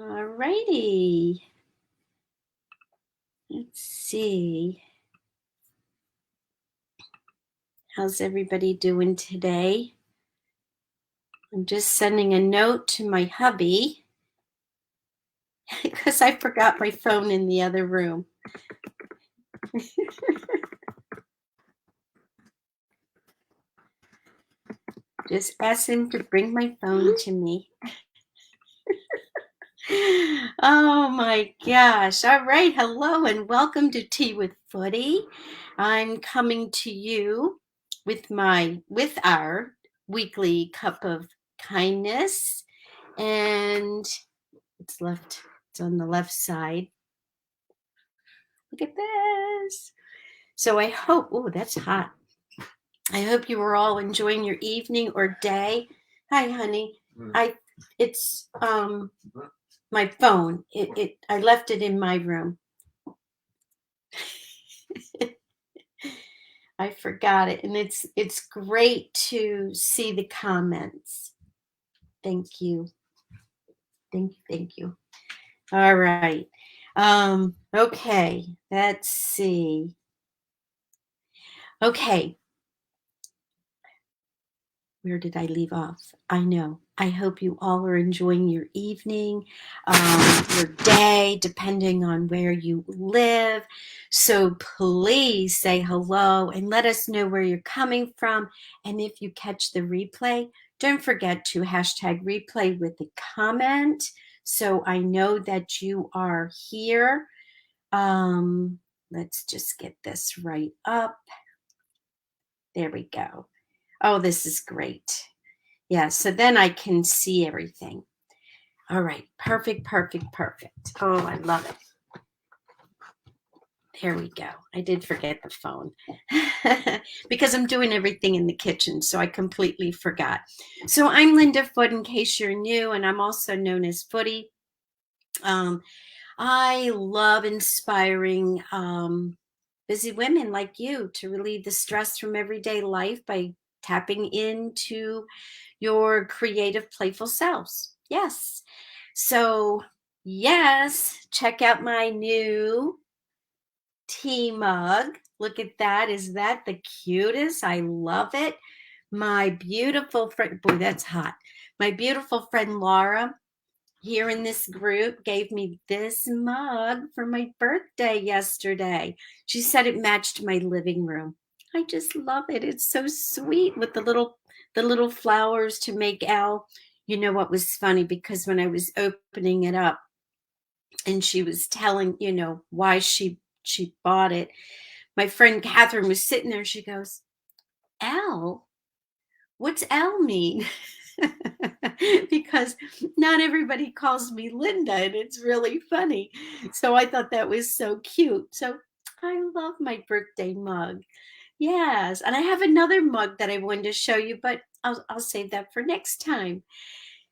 All righty. Let's see. How's everybody doing today? I'm just sending a note to my hubby because I forgot my phone in the other room. Just ask him to bring my phone to me. Oh my gosh. All right. Hello and welcome to Tea with Footy. I'm coming to you with our weekly cup of kindness. And it's on the left side. Look at this. So I hope, oh, that's hot. I hope you were all enjoying your evening or day. Hi, honey. It's my phone. I left it in my room. I forgot it. And it's great to see the comments. Thank you. Thank you. All right. Okay. Let's see. Okay. Where did I leave off? I know. I hope you all are enjoying your evening, your day, depending on where you live. So please say hello and let us know where you're coming from. And if you catch the replay, don't forget to hashtag replay with a comment so I know that you are here. Let's just get this right up. There we go. Oh, this is great. Yeah, so then I can see everything. All right, perfect. Oh, I love it. There we go. I did forget the phone because I'm doing everything in the kitchen, so I completely forgot. So I'm Linda Foot, in case you're new, and I'm also known as Footy. I love inspiring busy women like you to relieve the stress from everyday life by tapping into your creative, playful selves. Yes. So, yes, check out my new tea mug. Look at that. Is that the cutest? I love it. My beautiful friend, boy, that's hot. My beautiful friend Laura here in this group gave me this mug for my birthday yesterday. She said it matched my living room. I just love it. It's so sweet with the little flowers to make Al. You know what was funny? Because when I was opening it up and she was telling, why she bought it, my friend Catherine was sitting there. She goes, Al, what's Al mean? Because not everybody calls me Linda, and it's really funny. So I thought that was so cute. So I love my birthday mug. Yes, and I have another mug that I wanted to show you, but I'll save that for next time.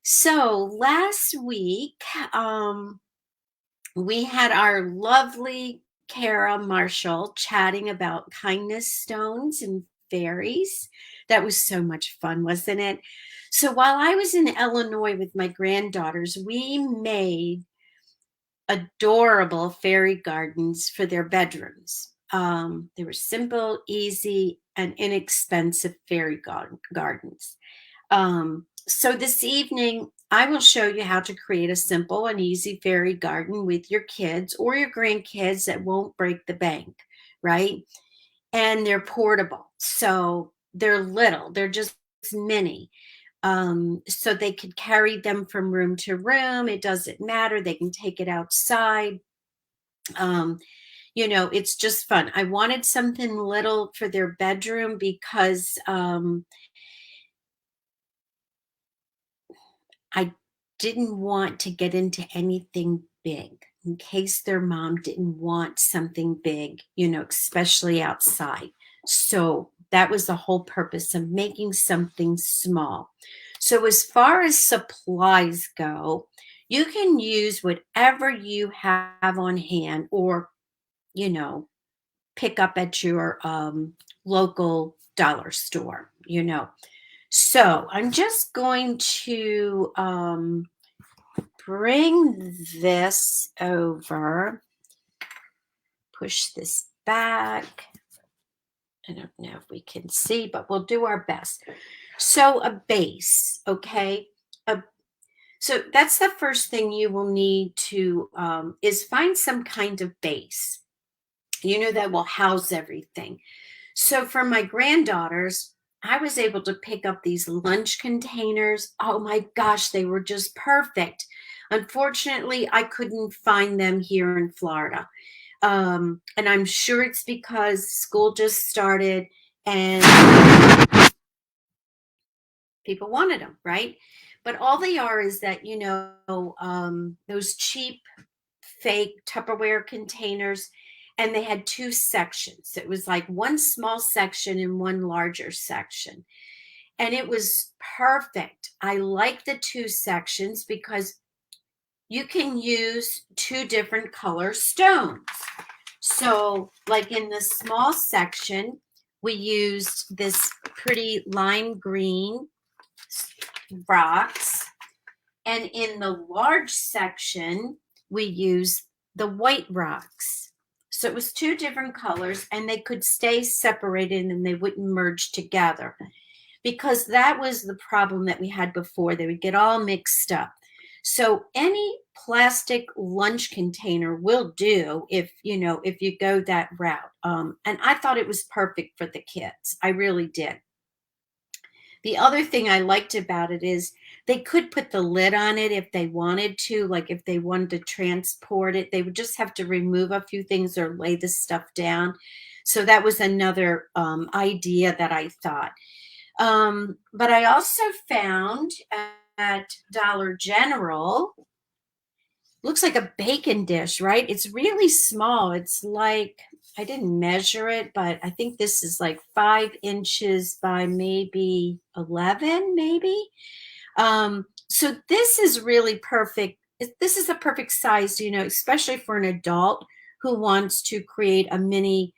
So last week, we had our lovely Cara Marshall chatting about kindness stones and fairies. That was so much fun, wasn't it? So while I was in Illinois with my granddaughters, we made adorable fairy gardens for their bedrooms. They were simple, easy, and inexpensive fairy gardens. So this evening, I will show you how to create a simple and easy fairy garden with your kids or your grandkids that won't break the bank, right? And they're portable. So they're little, they're just mini. So they could carry them from room to room. It doesn't matter. They can take it outside. It's just fun. I wanted something little for their bedroom because I didn't want to get into anything big in case their mom didn't want something big, especially outside. So that was the whole purpose of making something small. So as far as supplies go, you can use whatever you have on hand or, pick up at your local dollar store, So I'm just going to bring this over, push this back. I don't know if we can see, but we'll do our best. So a base, okay? So that's the first thing you will need to is find some kind of base, that will house everything. So for my granddaughters, I was able to pick up these lunch containers. Oh my gosh, they were just perfect. Unfortunately, I couldn't find them here in Florida. And I'm sure it's because school just started and people wanted them, right? But all they are is that, those cheap fake Tupperware containers, and they had two sections. It was like one small section and one larger section. And it was perfect. I like the two sections because you can use two different color stones. So, like in the small section, we used this pretty lime green rocks. And in the large section, we used the white rocks. So it was two different colors, and they could stay separated and they wouldn't merge together, because that was the problem that we had before. They would get all mixed up. So any plastic lunch container will do if you go that route. And I thought it was perfect for the kids. I really did. The other thing I liked about it is they could put the lid on it if they wanted to, like if they wanted to transport it, they would just have to remove a few things or lay the stuff down. So that was another idea that I thought. But I also found at Dollar General, looks like a bacon dish, right? It's really small. It's like, I didn't measure it, but I think this is like 5 inches by maybe 11, maybe. So this is really perfect. This is a perfect size, especially for an adult who wants to create a mini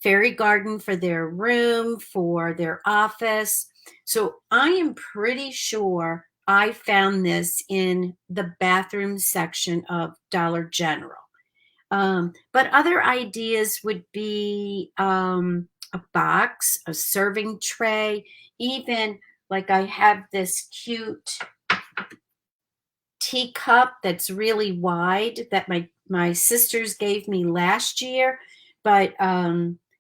fairy garden for their room, for their office. So I am pretty sure I found this in the bathroom section of Dollar General. But other ideas would be a box, a serving tray, even like I have this cute teacup that's really wide that my sisters gave me last year, but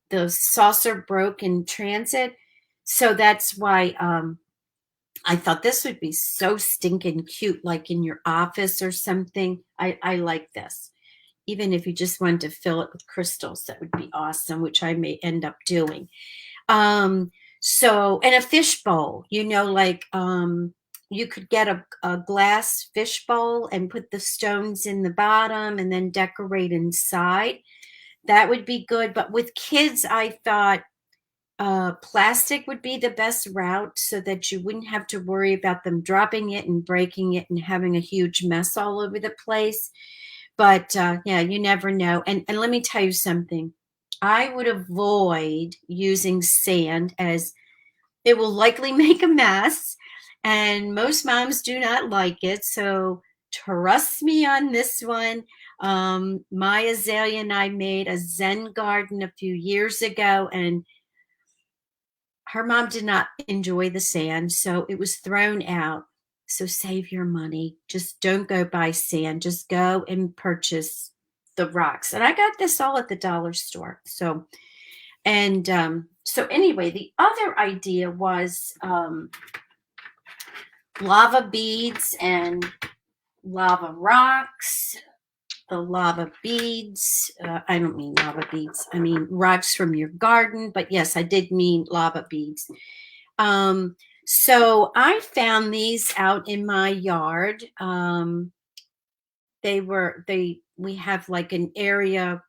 the saucer broke in transit. So that's why I thought this would be so stinking cute, like in your office or something. I like this. Even if you just wanted to fill it with crystals, that would be awesome, which I may end up doing. So, and a fish bowl, you could get a glass fish bowl and put the stones in the bottom and then decorate inside. That would be good. But with kids, I thought plastic would be the best route so that you wouldn't have to worry about them dropping it and breaking it and having a huge mess all over the place. But yeah, you never know. And let me tell you something. I would avoid using sand, as it will likely make a mess. And most moms do not like it. So trust me on this one. My Azalea and I made a Zen garden a few years ago, and her mom did not enjoy the sand, so it was thrown out. So save your money. Just don't go buy sand. Just go and purchase the rocks. And I got this all at the dollar store. So, and so anyway, the other idea was lava beads and lava rocks. The lava beads. I don't mean lava beads. I mean rocks from your garden. But yes, I did mean lava beads. So I found these out in my yard. We have like an area.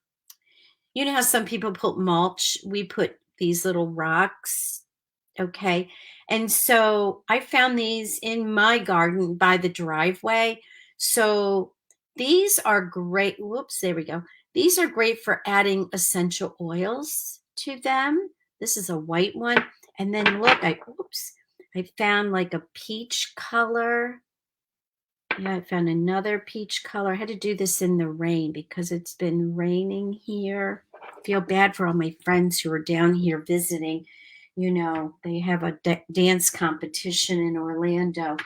You know how some people put mulch? We put these little rocks. Okay. And so I found these in my garden by the driveway. So these are great. Whoops, there we go. These are great for adding essential oils to them. This is a white one. And then look, I found like a peach color. Yeah, I found another peach color. I had to do this in the rain because it's been raining here. Feel bad for all my friends who are down here visiting. They have a dance competition in Orlando.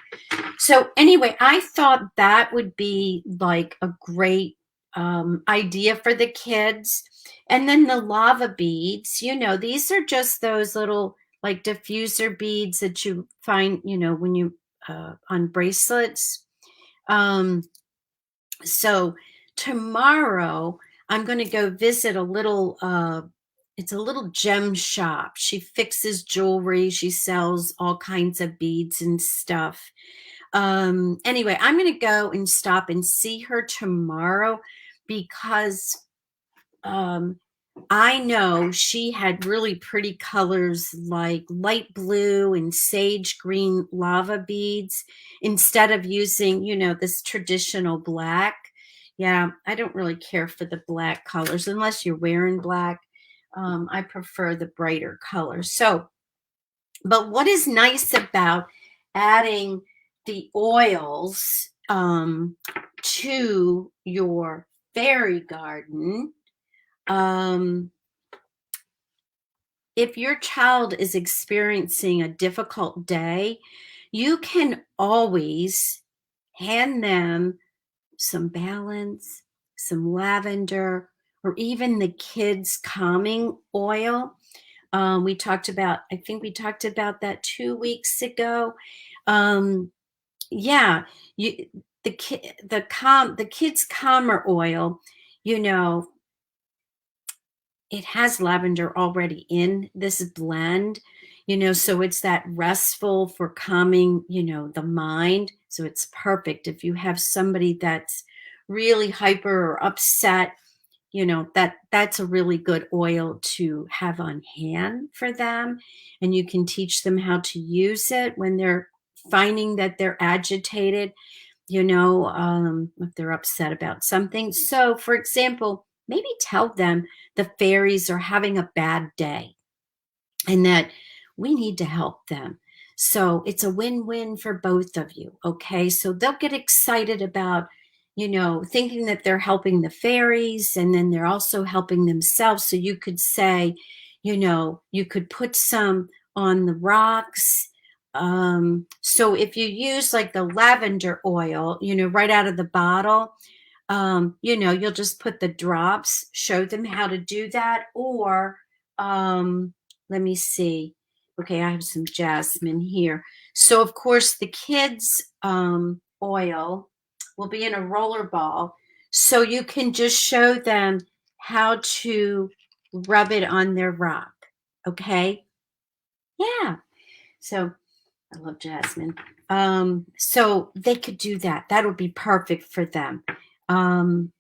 So anyway, I thought that would be like a great idea for the kids. And then the lava beads, these are just those little like diffuser beads that you find, when you on bracelets. Um, so tomorrow I'm going to go visit a little it's a little gem shop. She fixes jewelry, she sells all kinds of beads and stuff. Anyway, I'm going to go and stop and see her tomorrow because um I know she had really pretty colors like light blue and sage green lava beads instead of using, this traditional black. Yeah, I don't really care for the black colors unless you're wearing black. I prefer the brighter colors. So, but what is nice about adding the oils to your fairy garden? Um, if your child is experiencing a difficult day, you can always hand them some balance, some lavender, or even the kids' calming oil. I think we talked about that 2 weeks ago. Um, yeah, you, the kids' calmer oil, you know, it has lavender already in this blend, so it's that restful for calming, the mind. So it's perfect if you have somebody that's really hyper or upset, that's a really good oil to have on hand for them. And you can teach them how to use it when they're finding that they're agitated, if they're upset about something. So, for example, maybe tell them the fairies are having a bad day and that we need to help them. So it's a win-win for both of you. Okay. So they'll get excited about, thinking that they're helping the fairies and then they're also helping themselves. So you could say, you could put some on the rocks. So if you use like the lavender oil, right out of the bottle, you'll just put the drops, show them how to do that. Or let me see. Okay, I have some jasmine here. So of course the kids oil will be in a roller ball. So you can just show them how to rub it on their rock. Okay. Yeah. So I love jasmine. So they could do that. That would be perfect for them. Um,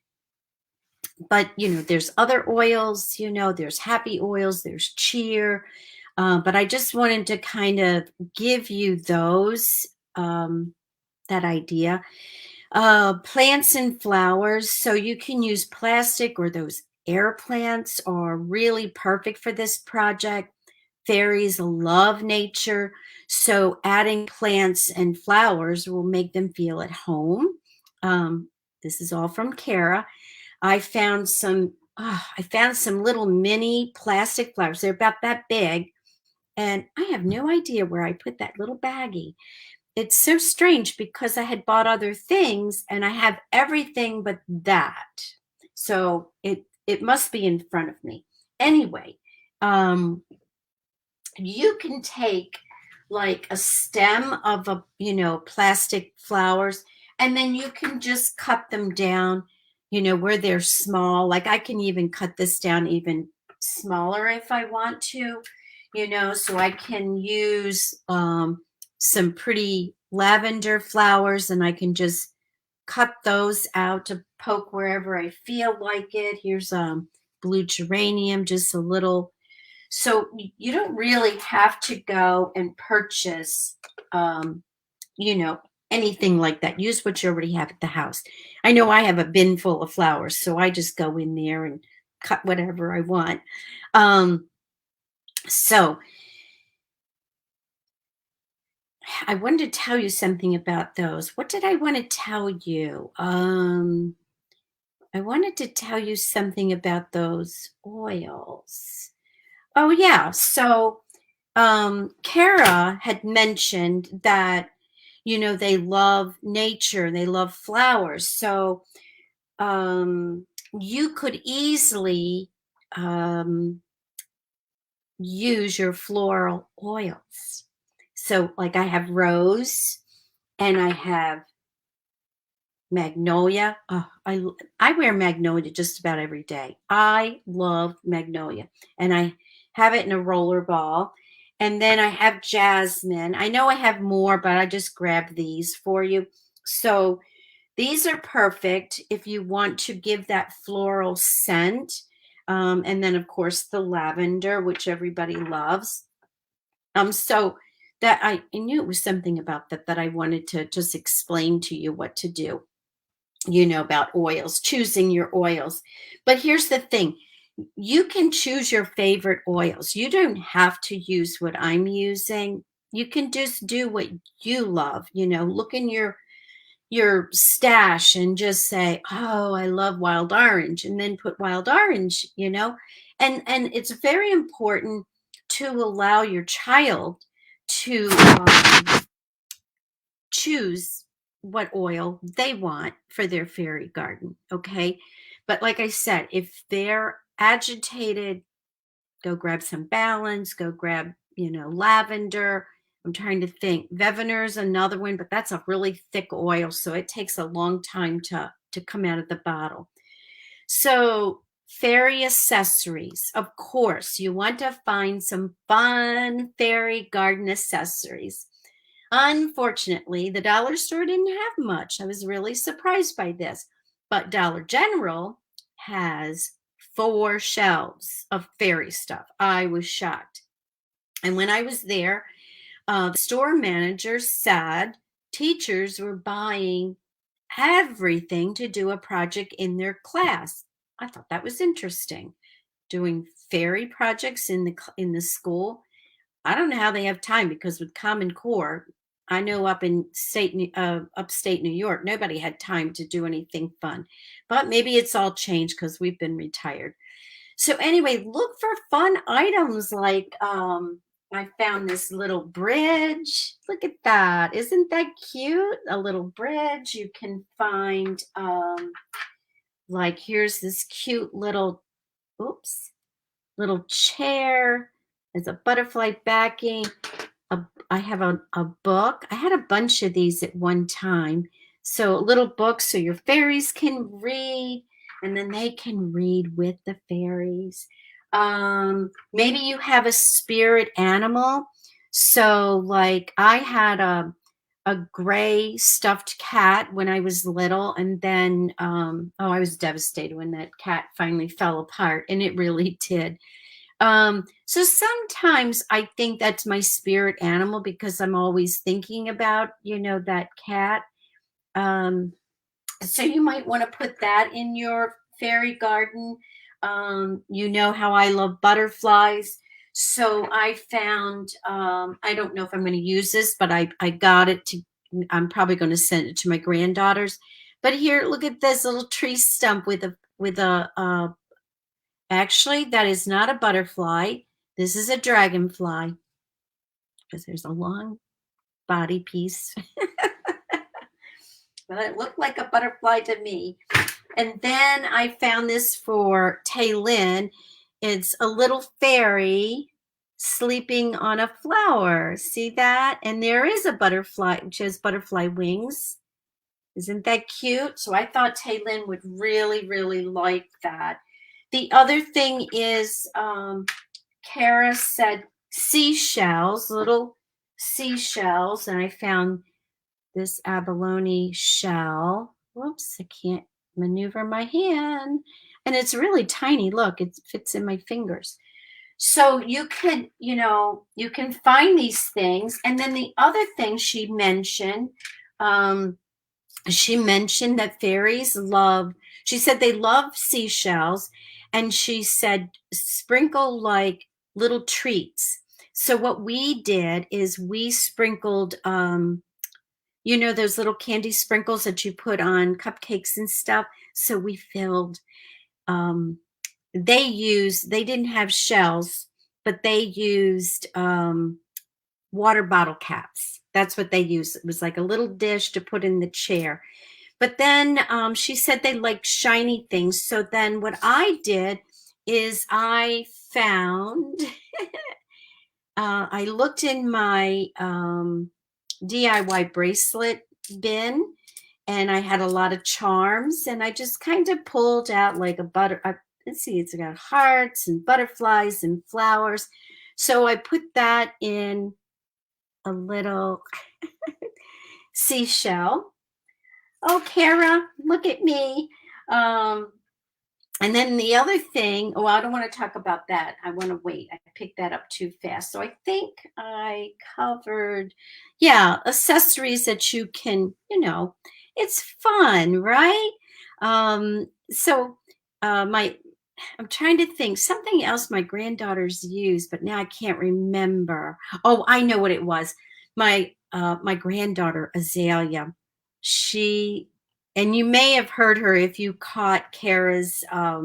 but there's other oils, there's happy oils, there's cheer. But I just wanted to kind of give you that idea. Plants and flowers. So you can use plastic, or those air plants are really perfect for this project. Fairies love nature. So adding plants and flowers will make them feel at home. This is all from Cara. I found some little mini plastic flowers. They're about that big. And I have no idea where I put that little baggie. It's so strange because I had bought other things and I have everything but that. So it must be in front of me. Anyway, you can take like a stem of plastic flowers, and then you can just cut them down, where they're small. Like I can even cut this down even smaller if I want to, so I can use some pretty lavender flowers, and I can just cut those out to poke wherever I feel like it. Here's blue geranium, just a little. So you don't really have to go and purchase, you know, anything like that. Use what you already have at the house. I know I have a bin full of flowers, so I just go in there and cut whatever I want. Um, so I wanted to tell you something about those. What did I want to tell you? I wanted to tell you something about those oils. Oh yeah. So Cara had mentioned that, they love nature, they love flowers. So um, you could easily um, use your floral oils. So, like, I have rose and I have Magnolia. Oh, I wear Magnolia just about every day. I love Magnolia, and I have it in a roller ball. And then I have Jasmine. I know I have more, but I just grabbed these for you. So these are perfect if you want to give that floral scent. And then, of course, the lavender, which everybody loves. So that I knew it was something about that I wanted to just explain to you what to do, about oils, choosing your oils. But here's the thing. You can choose your favorite oils. You don't have to use what I'm using. You can just do what you love. Look in your stash and just say, "Oh, I love wild orange," and then put wild orange, and it's very important to allow your child to choose what oil they want for their fairy garden. Okay. But like I said, if they're agitated, go grab some balance, go grab, lavender. I'm trying to think. Vevener is another one, but that's a really thick oil, so it takes a long time to come out of the bottle. So fairy accessories. Of course, you want to find some fun fairy garden accessories. Unfortunately, the dollar store didn't have much. I was really surprised by this. But Dollar General has 4 shelves of fairy stuff. I was shocked. And when I was there, the store manager said teachers were buying everything to do a project in their class. I thought that was interesting. Doing fairy projects in the school. I don't know how they have time, because with Common Core, I know up in upstate New York, nobody had time to do anything fun. But maybe it's all changed because we've been retired. So anyway, look for fun items like I found this little bridge. Look at that. Isn't that cute? A little bridge. You can find like here's this cute little little chair. There's a butterfly backing. I have a book. I had a bunch of these at one time. So a little book so your fairies can read, and then they can read with the fairies. Maybe you have a spirit animal. So like I had a gray stuffed cat when I was little, and then I was devastated when that cat finally fell apart, and it really did. So sometimes I think that's my spirit animal because I'm always thinking about, that cat. So you might want to put that in your fairy garden. You know how I love butterflies. So I found, I don't know if I'm going to use this, but I got it I'm probably going to send it to my granddaughters. But here, look at this little tree stump with a actually, that is not a butterfly. This is a dragonfly because there's a long body piece. But it looked like a butterfly to me. And then I found this for Taylin. It's a little fairy sleeping on a flower. See that? And there is a butterfly, which has butterfly wings. Isn't that cute? So I thought Taylin would really, really like that. The other thing is, Cara said seashells, little seashells, and I found this abalone shell. Whoops, I can't maneuver my hand. And it's really tiny. Look, it fits in my fingers. So you can find these things. And then the other thing she mentioned that fairies she said they love seashells, and she said sprinkle like little treats. So what we did is we sprinkled, you know, those little candy sprinkles that you put on cupcakes and stuff. So we filled, um, they didn't have shells, but they used water bottle caps. That's what they used. It was like a little dish to put in the chair. But then she said they like shiny things. So then what I did is I found, I looked in my DIY bracelet bin, and I had a lot of charms, and I just kind of pulled out like a let's see, it's got hearts and butterflies and flowers. So I put that in a little seashell. Oh, Cara, look at me. Um, and then the other thing, oh, I don't want to talk about that. I want to wait. I picked that up too fast. So I think I covered, yeah, accessories that you can, you know, it's fun, right? So my I'm trying to think something else my granddaughters use, but now I can't remember. Oh, I know what it was. My granddaughter Azalea, she, and you may have heard her if you caught Kara's uh,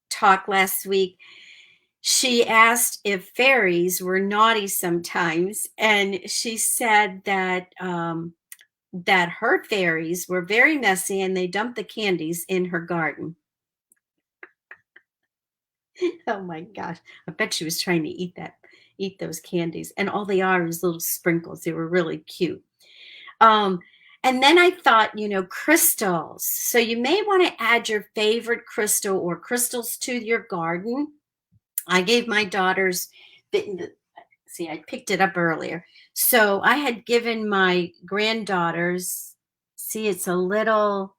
talk last week. She asked if fairies were naughty sometimes, and she said that her fairies were very messy and they dumped the candies in her garden. Oh my gosh. I bet she was trying to eat those candies. And all they are is little sprinkles. They were really cute. Um, and then I thought, you know, crystals. So you may want to add your favorite crystal or crystals to your garden. I gave my daughters, see, I picked it up earlier. So I had given my granddaughters, see, it's a little,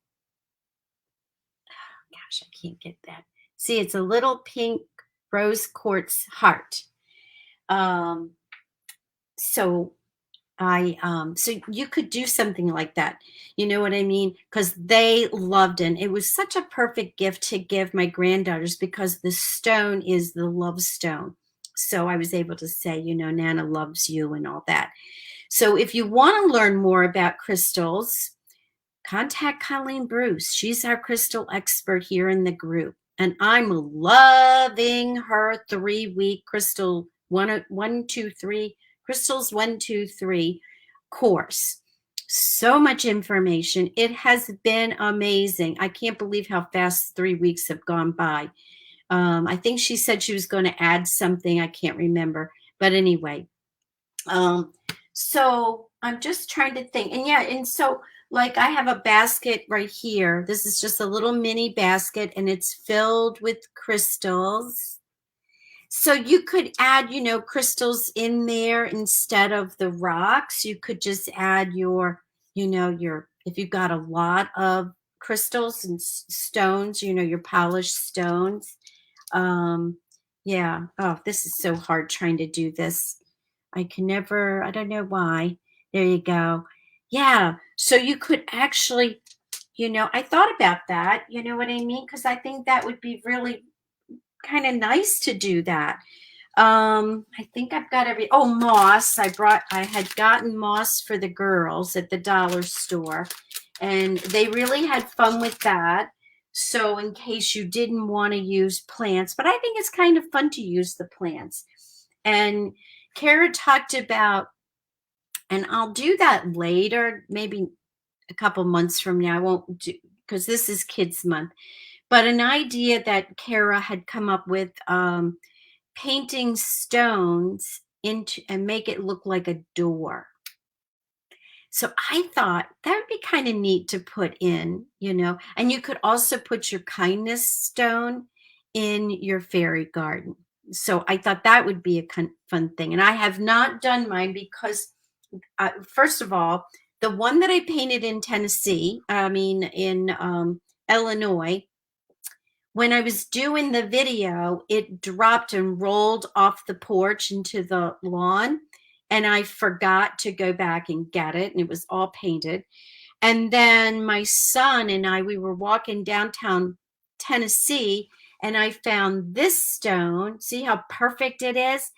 gosh, I can't get that. See, it's a little pink rose quartz heart. Um, so so you could do something like that. You know what I mean? Because they loved it. It was such a perfect gift to give my granddaughters because the stone is the love stone. So I was able to say, you know, Nana loves you and all that. So if you want to learn more about crystals, contact Colleen Bruce. She's our crystal expert here in the group. And I'm loving her 3-week crystal 1, 2, 3 crystals 1, 2, 3 course. So much information. It has been amazing. I can't believe how fast 3 weeks have gone by. I think she said she was going to add something. I can't remember. But anyway, so I'm just trying to think. And yeah, and so like I have a basket right here. This is just a little mini basket and it's filled with crystals. So you could add, you know, crystals in there instead of the rocks. You could just add your, you know, if you've got a lot of crystals and stones, you know, your polished stones. Um, yeah. Oh, this is so hard trying to do this. I can never, I don't know why. There you go. Yeah. So you could actually, you know, I thought about that. You know what I mean? Because I think that would be really kind of nice to do that. I think I've got moss. I had gotten moss for the girls at the dollar store, and they really had fun with that. So in case you didn't want to use plants, but I think it's kind of fun to use the plants. And Cara talked about, and I'll do that later, maybe a couple months from now. I won't do, because this is Kids Month, but an idea that Cara had come up with, painting stones into and make it look like a door. So I thought that would be kind of neat to put in, you know, and you could also put your kindness stone in your fairy garden. So I thought that would be a fun thing. And I have not done mine because, first of all, the one that I painted in Tennessee, I mean, in Illinois, when I was doing the video, it dropped and rolled off the porch into the lawn. And I forgot to go back and get it. And it was all painted. And then my son and I, we were walking downtown Tennessee. and I found this stone. See how perfect it is?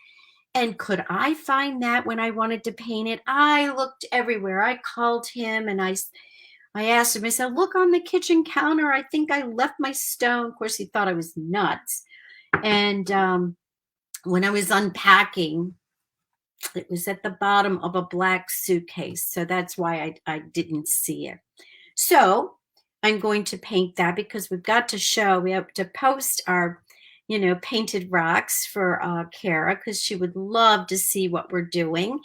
And could I find that when I wanted to paint it? I looked everywhere. I called him and I asked him, I said, look on the kitchen counter. I think I left my stone. Of course, he thought I was nuts. And when I was unpacking, it was at the bottom of a black suitcase. So that's why I didn't see it. So I'm going to paint that because we have to post our, painted rocks for Cara, because she would love to see what we're doing.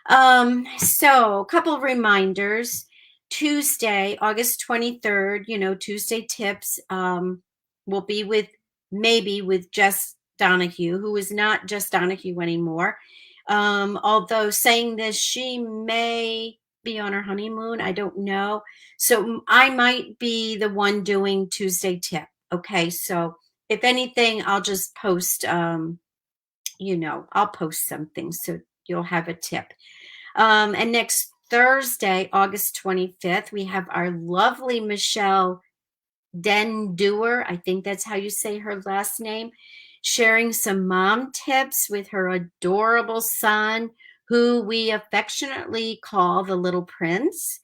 So a couple of reminders. Tuesday, August 23rd, Tuesday tips will be with Jess Donahue, who is not Jess Donahue anymore. Although saying this, she may be on her honeymoon. I don't know. So I might be the one doing Tuesday tip. Okay. So if anything, I'll just post, I'll post something so you'll have a tip. And next Thursday, August 25th, we have our lovely Michelle Dendoer, I think that's how you say her last name, sharing some mom tips with her adorable son, who we affectionately call the Little Prince.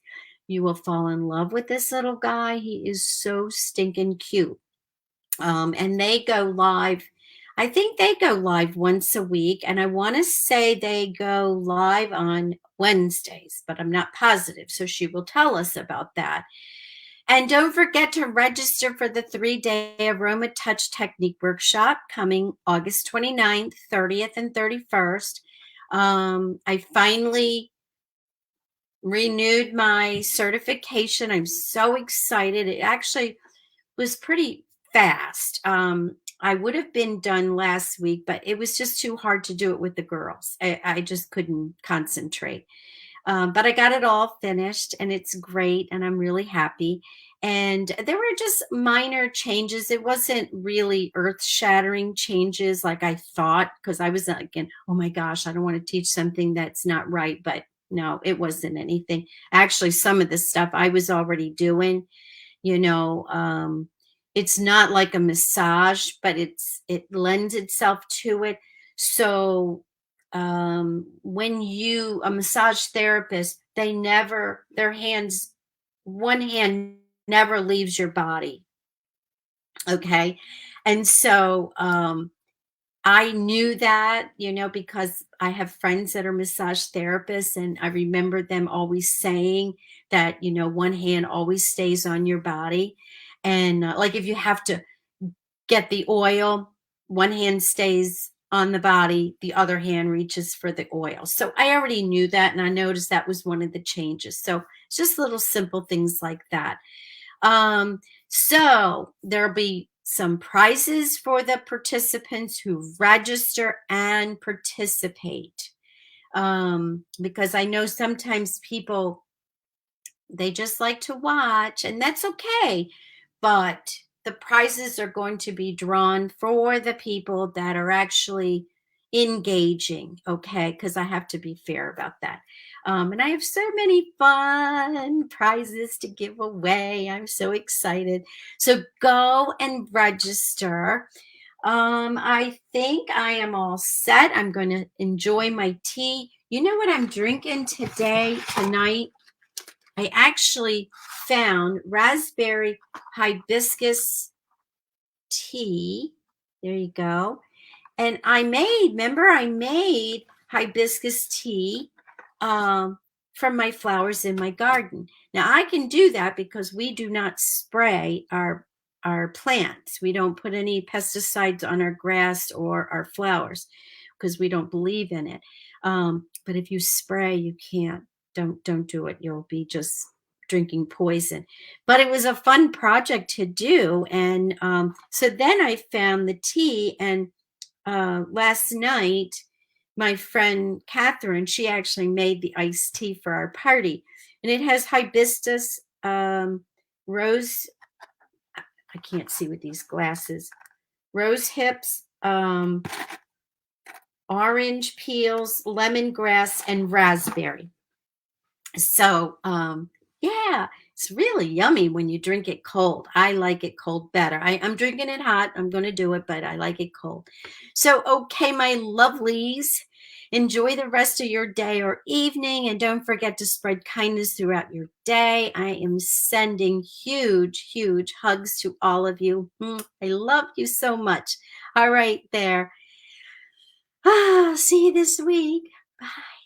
You will fall in love with this little guy. He is so stinking cute. And they go live. I think they go live once a week, and I want to say they go live on Wednesdays, but I'm not positive. So she will tell us about that. And don't forget to register for the 3-day Aroma Touch Technique Workshop coming August 29th, 30th, and 31st. I finally renewed my certification. I'm so excited. It actually was pretty fast. I would have been done last week, but it was just too hard to do it with the girls. I just couldn't concentrate. But I got it all finished, and it's great, and I'm really happy. And there were just minor changes. It wasn't really earth-shattering changes like I thought, because I was thinking, oh my gosh, I don't want to teach something that's not right. But no, it wasn't anything. Actually, some of the stuff I was already doing, it's not like a massage, but it lends itself to it. So when a massage therapist, one hand never leaves your body. Okay. And so I knew that, because I have friends that are massage therapists, and I remember them always saying that, one hand always stays on your body. And like if you have to get the oil, one hand stays on the body, the other hand reaches for the oil. So I already knew that, and I noticed that was one of the changes. So it's just little simple things like that. So there'll be some prizes for the participants who register and participate. Because I know sometimes people, they just like to watch, and that's okay. But the prizes are going to be drawn for the people that are actually engaging, okay? Because I have to be fair about that. And I have so many fun prizes to give away. I'm so excited. So go and register. I think I am all set. I'm going to enjoy my tea. You know what I'm drinking tonight? I actually found raspberry hibiscus tea. There you go. And I made hibiscus tea from my flowers in my garden. Now I can do that because we do not spray our plants. We don't put any pesticides on our grass or our flowers because we don't believe in it. But if you spray, you can't. Don't do it. You'll be just drinking poison. But it was a fun project to do. And so then I found the tea, and last night, my friend Catherine, she actually made the iced tea for our party. And it has hibiscus, rose, I can't see with these glasses, rose hips, orange peels, lemongrass, and raspberry. So, yeah, It's really yummy when you drink it cold. I like it cold better. I'm drinking it hot. I'm going to do it, but I like it cold. So, okay, my lovelies, enjoy the rest of your day or evening. And don't forget to spread kindness throughout your day. I am sending huge, huge hugs to all of you. I love you so much. All right, there. See you this week. Bye.